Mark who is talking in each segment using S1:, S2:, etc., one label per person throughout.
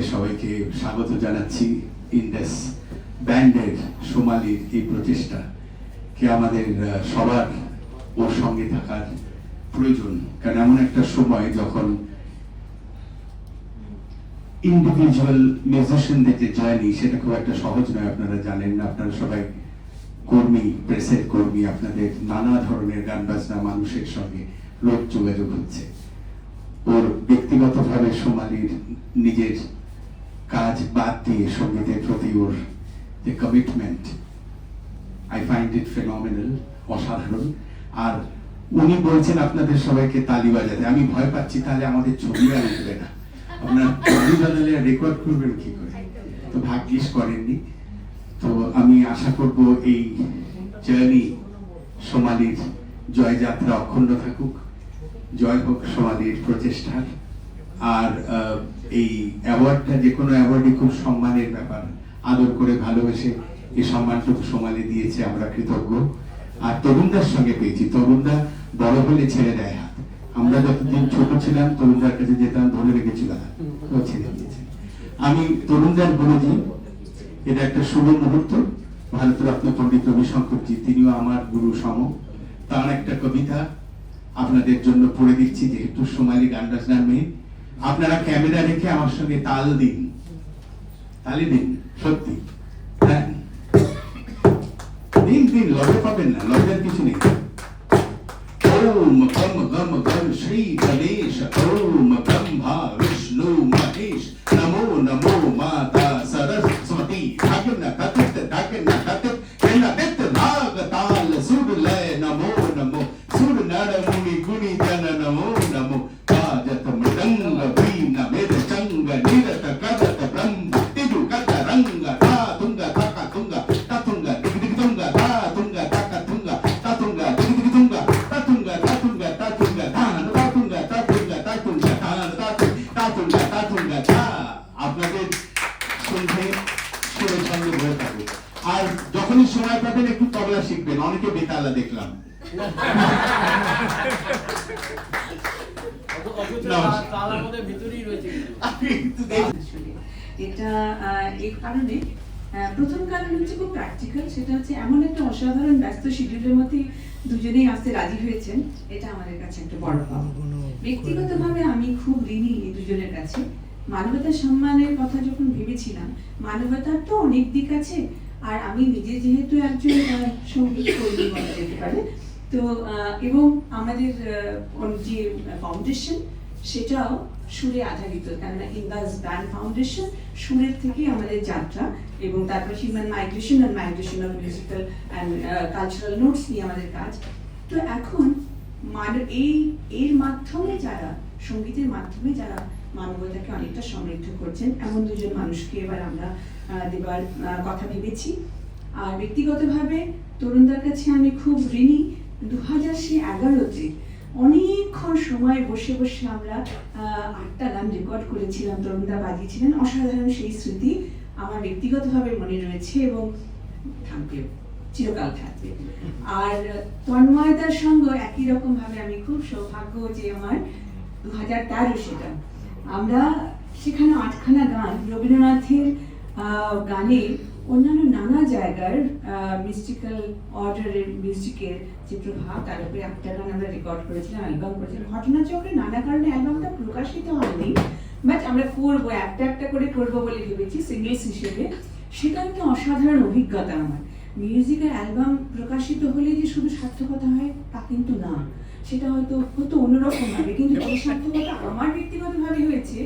S1: আপনাদের সবাইকে স্বাগত জানাচ্ছি ইন্ডাস ব্যান্ডের সোমালির এই প্রচেষ্টা কে আমাদের সবার ওর সঙ্গে থাকার প্রয়োজন। কারণ এমন একটা সময় যখন ইন্ডিভিজুয়াল মিউজিশিয়ানদের যে জার্নি সেটা খুব একটা সহজ নয়। আপনারা জানেন, আপনারা সবাই কর্মী, প্রেসের কর্মী, আপনাদের নানা ধরনের গান বাজনা মানুষের সঙ্গে রোজ যোগাযোগ হচ্ছে। ওর ব্যক্তিগতভাবে সোমালির নিজের কাজ বাদ দিয়ে সঙ্গীতের প্রতি ওর যে commitment, I find it phenomenal, অসাধারণ। আর উনি বলছেন আপনাদের সবাইকে তালি বাজাতে, আমি ভয় পাচ্ছি তাহলে আমাদের ছবি আর উঠবে না, আপনার তালি বাজালে রেকর্ড করবেন কি করে? তো ভাগ্যিস করেননি। তো আমি আশা করব এই জার্নি সোমালির জয়যাত্রা অক্ষুণ্ণ থাকুক, জয় হোক সোমালির প্রচেষ্টার। আর এই অ্যাওয়ার্ডটা যে কোনো অ্যাওয়ার্ডই খুব সম্মানের ব্যাপার, আদর করে ভালোবেসে এই সম্মানটুকু সোমালি দিয়েছে, আমরা কৃতজ্ঞ। আর তরুণদার সঙ্গে পেয়েছি, তরুণদা বড় হলে ছেড়ে দেয় হাত। আমরা যতদিন ছোট ছিলাম তরুণদার কাছে যেতাম, ধরে রেখেছিল হাত, ছেড়ে দিয়েছে। আমি তরুণদার গুরুজি, এটা একটা শুভ মুহূর্ত। ভারতরত্ন পণ্ডিত রবিশঙ্করজি, তিনিও আমার গুরু সম। তার একটা কবিতা আপনাদের জন্য পড়ে দিচ্ছি, যেহেতু সোমালি গান বাজনার মেয়ে। আপনারা ক্যামেরা রেখে আমার সঙ্গে তাল দিন, তালি দিন, সত্যি হ্যাঁ দিন দিন, লজে পাবেন না, লজের কিছু নেই। ওম গম গম গম শ্রী গণেশ, ওম ব্রহ্মা বিষ্ণু মহেশ, নমো নমো মাতা সরস্বতী, ধাগন কতিত ধাগন কতিত কেনবিত নাগ তাল সুর লয়, নমো নমো সুর নর মুনি গুণী জন, নমো নমো বাজত মৃদঙ্গ বীণ মেদ চঙ্গ, নিরত করত ব্রহ্ম তিরু কত রঙ্গ, তা তুঙ্গ তাক তুঙ্গ তাতুঙ্গ দিগ দিগ তুঙ্গ, তা তুঙ্গ তাক তুঙ্গ তাতুঙ্গ দিগ দিগ তুঙ্গ, তাতুঙ্গ তাতুঙ্গ তাতুঙ্গ ধান, তাতুঙ্গ তাতুঙ্গ তাতুঙ্গ ধান, তাতুঙ্গ তাতুঙ্গ তা। আপনাদের সন্ধে সুরে ছন্দে ভরে থাকুক। আর যখনই সময় পাবেন একটু তবলা শিখবেন, অনেকে বেতালা দেখলাম।
S2: এটা এই কারণে, প্রথম কারণ হচ্ছে খুব প্র্যাকটিক্যাল, সেটা হচ্ছে এমন একটা অসাধারণ ব্যস্ত শিডিউলের মধ্যে দুজনেই আসতে রাজি হয়েছেন, এটা আমাদের কাছে একটা বড় পাওয়া। ব্যক্তিগতভাবে আমি খুব ঋণী এই দুজনের কাছে। মানবতার সম্মানের কথা যখন ভেবেছিলাম, মানবতার তো অনেক দিক আছে, আর আমি নিজে যেহেতু একজন সঙ্গীত কর্মী বলা যেতে পারে, তো এবং আমাদের যে ফাউন্ডেশন সেটাও সুরে আধারিত, কেননা ইন্ডাস ব্যান্ড ফাউন্ডেশন সুরের থেকে আমাদের যাত্রা, এবং তারপর human migration of musical and cultural notes নিয়ে আমাদের কাজ। তো এখন এর মাধ্যমে যারা, সঙ্গীতের মাধ্যমে যারা মানবতাকে অনেকটা সমৃদ্ধ করছেন, এমন দুজন মানুষকে এবার আমরা দেবার কথা ভেবেছি। আর ব্যক্তিগতভাবে তরুণদার কাছে আমি খুব ঋণী। 2011-তে অনেকক্ষণ সময় বসে বসে আমরা 8টা গান রেকর্ড করেছিলাম, তরুণদা বাজিয়েছিলেন, অসাধারণ সেই স্মৃতি আমার ব্যক্তিগতভাবে মনে রয়েছে এবং থাকবে, চিরকাল থাকবে। আর তন্ময়দার সঙ্গে একই রকম ভাবে আমি খুব সৌভাগ্য যে আমার 2013 সেটা, আমরা সেখানে 8খানা গান রবীন্দ্রনাথের গানে অন্যান্য নানা জায়গার মিউজিক্যাল অর্ডারের মিউজিকের যে প্রভাব, তার উপরে একটা গান আমরা রেকর্ড করেছিলাম, অ্যালবাম করেছিলাম। ঘটনাচক্রে নানা কারণে অ্যালবামটা প্রকাশিত হয়নি, বাট আমরা করবো, একটা একটা করে করবো বলে ভেবেছি সিঙ্গেলস হিসেবে। সেটা একটা অসাধারণ অভিজ্ঞতা আমার। মিউজিকের অ্যালবাম প্রকাশিত হলে যে শুধু সার্থকতা হয় তা কিন্তু না, সেটা হয়তো অন্যরকম ভাবে, কিন্তু এই সার্থকতা আমার ব্যক্তিগতভাবে হয়েছে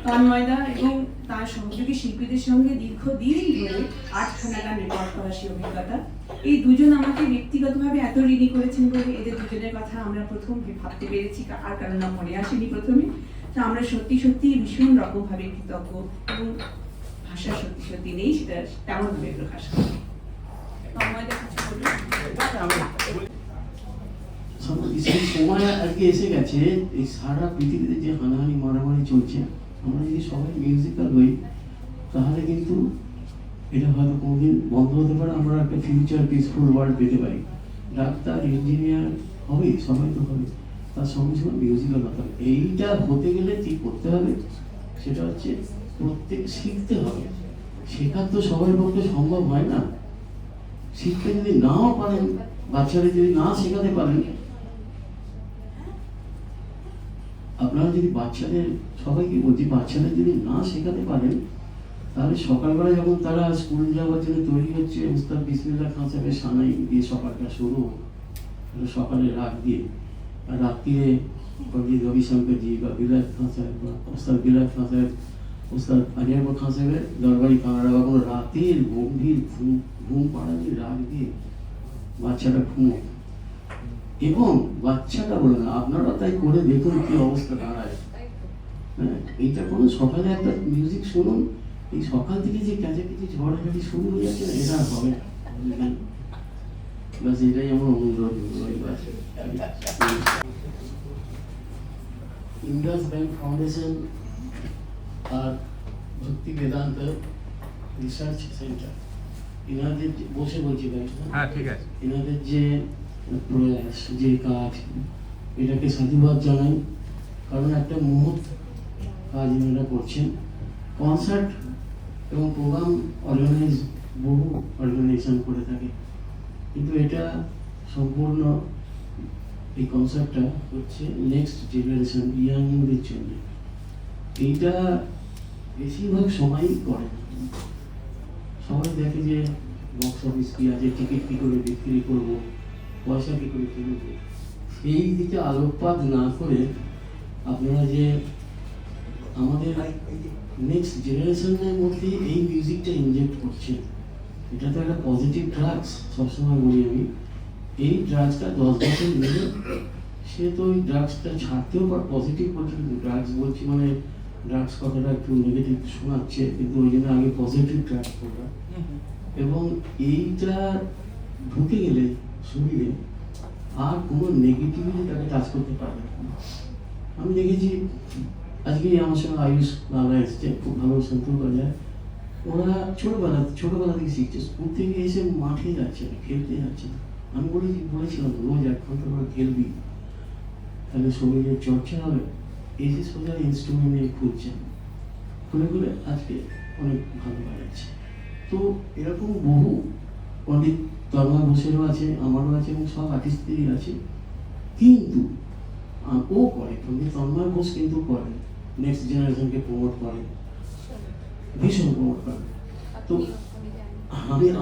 S2: তন্ময়দা এবং তার সহযোগী শিল্পীদের সঙ্গে দীর্ঘদিন ধরে 8খানা গান রেকর্ড করার সেই অভিজ্ঞতা। এই দুজন আমাকে ব্যক্তিগতভাবে এত ঋণী করেছেন বলে এদের দুজনের কথা আমরা প্রথম ভাবতে পেরেছি, আর কারণ নাম মনে আসেনি প্রথমে। তো আমরা সত্যি সত্যি ভীষণ রকম ভাবে কৃতজ্ঞ, এবং ভাষা সত্যি সত্যি নেই সেটা তেমন ভাবে প্রকাশ করি। তন্ময়দা কিছু বলুন।
S3: সেই সময় আর কি এসে গেছে, এই সারা পৃথিবীতে যে হানাহানি মারামারি চলছে, আমরা যদি সবাই মিউজিক্যাল হই তাহলে কিন্তু এটা হয়তো কোনোদিন বন্ধ হতে পারে, আমরা একটা ফিউচার পিসফুল ওয়ার্ল্ড পেতে পারি। ডাক্তার, ইঞ্জিনিয়ার হবে, সবাই তো হবে, তার সঙ্গে সঙ্গে মিউজিক্যাল হতে হবে। এইটা হতে গেলে কি করতে হবে সেটা হচ্ছে প্রত্যেক শিখতে হবে। শেখার তো সবার পক্ষে সম্ভব হয় না। শিখতে যদি নাও পারেন, বাচ্চাদের যদি না শেখাতে পারেন, আপনারা যদি বাচ্চাদের, সবাইকে বলছি, বাচ্চাদের যদি না শেখাতে পারেন, তাহলে সকালবেলা যখন তারা স্কুল যাওয়ার জন্য তৈরি হচ্ছে, উস্তাদ বিসমিল্লাহ খান সাহেবের সানাই দিয়ে সকালটা শুরু, সকালে রাগ দিয়ে, আর রাত্রিরে পন্ডিত রবিশঙ্করজি বা বিলাস খান সাহেব বা উস্তাদ বিলাস খান সাহেব, উস্তাদ আলিয়ারপুর খান সাহেবের দরবারি কানাডা বা কোনো রাতের গম্ভীর ঘুম পাড়ানি রাগ দিয়ে বাচ্চাটা ঘুমো। এবং বাচ্চাটা বলে না, আপনারা তাই করে দেখুন কি অবস্থা দাঁড়ায়। হ্যাঁ, এইটা কোনো সকালে একটা মিউজিক শুনুন, এই সকাল থেকে যে ক্যাচাকিচি ঝড়ঝাড়ি শুরু হয়ে যাচ্ছে না, এটা আর হবে না। বাস এটাই আমার অনুরোধ। ইন্ডাস ব্যাংক ফাউন্ডেশন আর ভক্তি বেদান্ত রিসার্চ সেন্টার, এনাদের বসে বলছি ব্যাংকটা,
S4: হ্যাঁ ঠিক আছে,
S3: এনাদের যে প্রয়াস, যে কাজ, এটাকে সাধুবাদ জানাই। কারণ একটা মহৎ কাজ এনারা করছেন। কনসার্ট এবং প্রোগ্রাম বহু অর্গানাইজেশন করে থাকে, কিন্তু এটা সম্পূর্ণ, এই কনসার্টটা হচ্ছে নেক্সট জেনারেশন ইয়াংদের জন্য। এইটা বেশিরভাগ সময়ই করে না। সবাই দেখে যে বক্স অফিস কি আছে, টিকিট কী করে বিক্রি করবো, পয়সা কী করে তুলব, সেই দিকে আলোকপাত না করে আপনারা যে আমাদের নেক্সট জেনারেশনের মধ্যে এই মিউজিকটা ইনজেক্ট করছেন, এটা তো একটা পজিটিভ ড্রাগস। সবসময় বলি আমি, এই ড্রাগসটা 10 বছর নিলে সে তো ওই ড্রাগসটা ছাড়তেও পারে। পজিটিভ বলছি, ড্রাগস বলছি মানে ড্রাগস কথাটা একটু নেগেটিভ শোনাচ্ছে, কিন্তু ওই জন্য আগে পজিটিভ ড্রাগস বললাম। এবং এইটা ঢুকে গেলে শরীরে আর কোনো নেগেটিভিটি তাকে টাচ করতে পারবে না। আমি দেখেছি, আজকে আমার সঙ্গে আয়ুষ দাদা এসছে, খুব ভালো সন্তুর বাজায়। ওরা ছোটবেলা থেকে শিখছে, স্কুল থেকে এসে মাঠে যাচ্ছে না, খেলতে যাচ্ছে না। আমি বলেছিলাম রোজ 1 ঘন্টা করে খেলবি, তাহলে শরীরের চর্চা হবে। এসে সোজা ইনস্ট্রুমেন্ট নিয়ে খুঁজছে, খুলে আজকে অনেক ভালো বাজাচ্ছে। তো এরকম বহু পণ্ডিত তন্ময় ঘোষেরও আছে, আমারও আছে, এবং সব আর্টিস্টদেরই আছে। কিন্তু ও করে, পণ্ডিত তন্ময় ঘোষ কিন্তু করে, নেক্সট জেনারেশনকে প্রমোট করে, ভীষণ প্রমোট করে। তো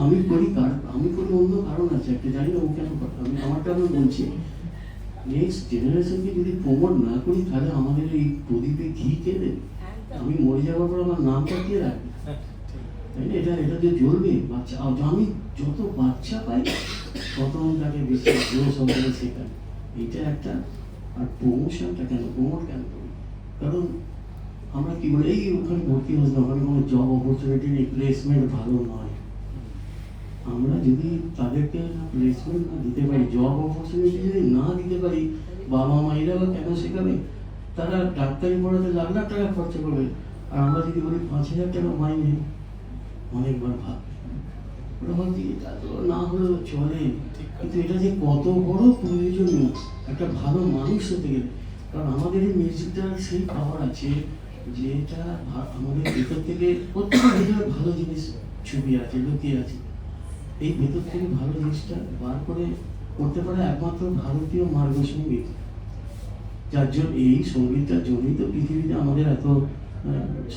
S3: আমি করি আমি করি অন্য কারণ আছে একটা, জানি না ও কেন করে। আমি আমারটা আমি বলছি, নেক্সট জেনারেশনকে যদি প্রমোট না করি, তাহলে আমাদের এই প্রদীপে ঘি কে দেবে? আমি মরে যাওয়ার পর আমার নামটা কে রাখবে? তাই না? এটা যে জ্বলবে বাচ্চা, আমি যত বাচ্চা পাই তত আমি তাকে বেশি জোর সহকারে শেখাই। এইটা একটা। আর প্রমোশনটা কেন, প্রমোট কেন করি? কারণ আমরা কি বলি, এই ওখানে ভর্তি হচ্ছে না, ওখানে কোনো জব অপরচুনিটি নেই, প্লেসমেন্ট ভালো নয়। আমরা যদি তাদেরকে প্লেসমেন্ট না দিতে পারি, জব অপরচুনিটি যদি না দিতে পারি, বাবা মায়েরা কেন শেখাবে? তারা ডাক্তারি পড়াতে লাখ লাখ টাকা খরচা করবে, আর আমরা যদি বলি 5,000 টাকা মাইনে, অনেকবার ভাববে। ওরা ভাবছি এটা তো না হলেও চলে, কিন্তু এটা যে কত বড় প্রয়োজনীয় একটা ভালো মানুষ হতে গেলে। কারণ আমাদের এই মিউজিকটার সেই পাওয়ার আছে, যেটা আমাদের ভেতর থেকে, প্রত্যেকের ভেতরে ভালো জিনিস ছবি আছে, লুকিয়ে আছে। এই ভেতর থেকে ভালো জিনিসটা বার করে করতে পারে একমাত্র ভারতীয় মার্গ সঙ্গীত, যার জন্য এই সঙ্গীতটার জন্যই তো পৃথিবীতে আমাদের এত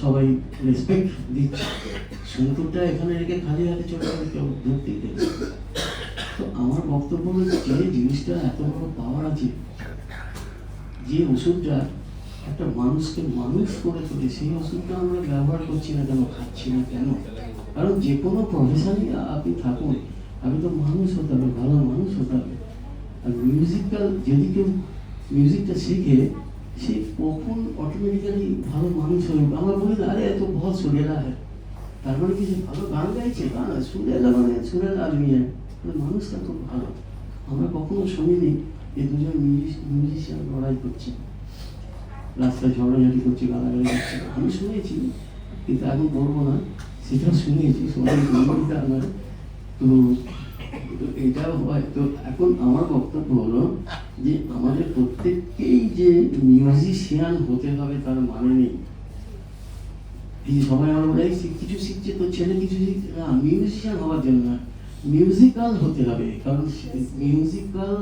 S3: সবাই রেসপেক্ট দিচ্ছে। সঙ্গীতটা এখানে রেখে খালি হাতে চলে যাবে, কেউ ধরতেই দেবে। তো আমার বক্তব্য হচ্ছে, যে জিনিসটা এত বড় পাওয়ার আছে, যে ওষুধটা একটা মানুষকে মানুষ করে তোলে, সেই ওষুধটা আমরা ব্যবহার করছি না কেন, খাচ্ছি না কেন? কারণ যে কোনো প্রফেশনে আপনি থাকুন, আপনি তো মানুষ হতে হবে, ভালো মানুষ হতে হবে। আর যদি কেউ মিউজিকটা শিখে, সে কখন অটোমেটিক্যালি ভালো মানুষ হয়ে, আমরা বলি না আরে এত বহুত সুরেলা হয়, তার মানে কি সে ভালো গান গাইছে? না, সুরেলা মানে সুরেলা আদমি হয়, মানুষটা খুব ভালো। আমরা কখনো শুনিনি যে দুজন মিউজিশিয়ান লড়াই করছে, রাস্তায় ঝগড়াঝাটি করছে, গালাগালি করছে। আমি শুনেছি, কিন্তু এখন বলবো না, সেটা শুনেছি, আমার। তো এটাও হয়। তো এখন আমার বক্তব্য হলো যে আমাদের প্রত্যেককেই যে মিউজিশিয়ান হতে হবে তার মানে নেই। এই যে সবাই আমরা বলে কিছু শিখছে তো ছেলে কিছু শিখছে না, মিউজিশিয়ান হওয়ার জন্য না, মিউজিক্যাল হতে হবে, কারণ মিউজিক্যাল